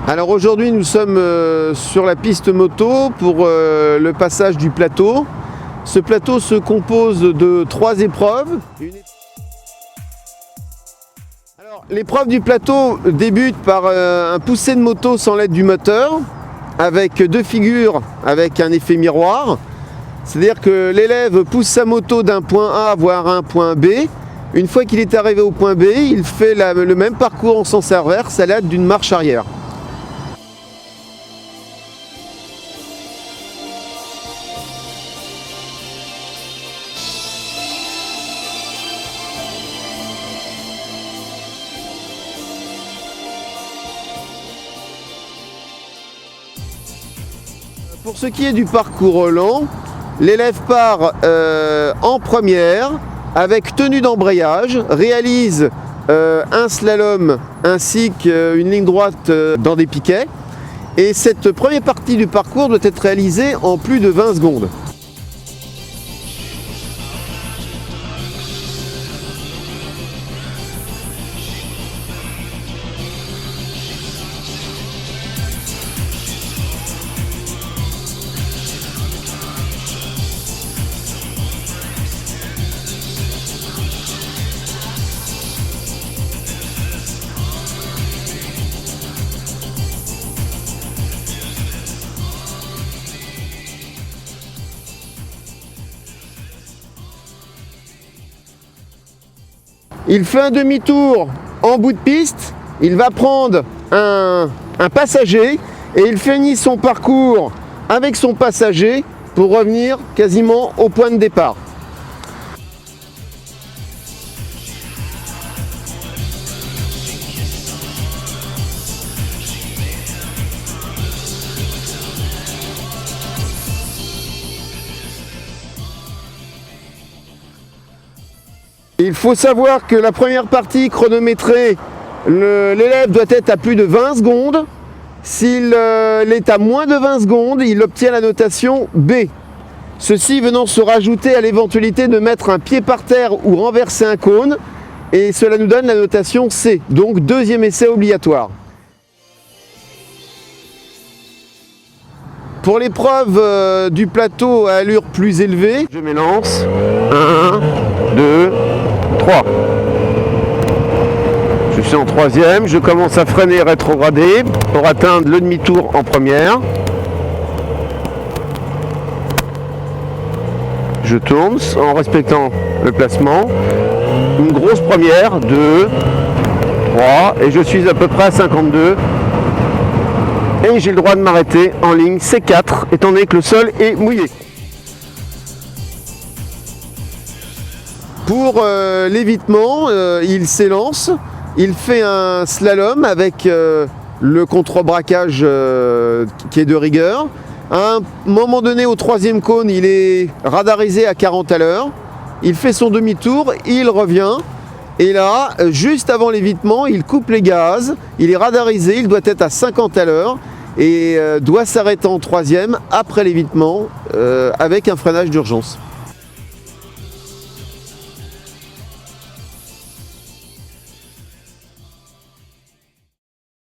Alors aujourd'hui nous sommes sur la piste moto pour le passage du plateau. Ce plateau se compose de 3 épreuves. Alors, l'épreuve du plateau débute par un poussé de moto sans l'aide du moteur, avec 2 figures avec un effet miroir. C'est-à-dire que l'élève pousse sa moto d'un point A vers un point B. Une fois qu'il est arrivé au point B, il fait le même parcours en sens inverse à l'aide d'une marche arrière. Pour ce qui est du parcours lent, l'élève part en première avec tenue d'embrayage, réalise un slalom ainsi qu'une ligne droite dans des piquets. Et cette première partie du parcours doit être réalisée en plus de 20 secondes. Il fait un demi-tour en bout de piste, il va prendre un passager et il finit son parcours avec son passager pour revenir quasiment au point de départ. Il faut savoir que la première partie chronométrée, l'élève doit être à plus de 20 secondes. S'il est à moins de 20 secondes, il obtient la notation B. Ceci venant se rajouter à l'éventualité de mettre un pied par terre ou renverser un cône. Et cela nous donne la notation C, donc 2e essai obligatoire. Pour l'épreuve du plateau à allure plus élevée, je m'élance. 1, 2, 3. Je suis en 3e, je commence à freiner et rétrograder pour atteindre le demi-tour en première. Je tourne en respectant le placement. Une grosse première, 2, 3, et je suis à peu près à 52. Et j'ai le droit de m'arrêter en ligne C4, étant donné que le sol est mouillé. Pour l'évitement, il s'élance, il fait un slalom avec le contre-braquage qui est de rigueur. À un moment donné, au 3e cône, il est radarisé à 40 à l'heure. Il fait son demi-tour, il revient. Et là, juste avant l'évitement, il coupe les gaz, il est radarisé, il doit être à 50 à l'heure et doit s'arrêter en 3e après l'évitement avec un freinage d'urgence.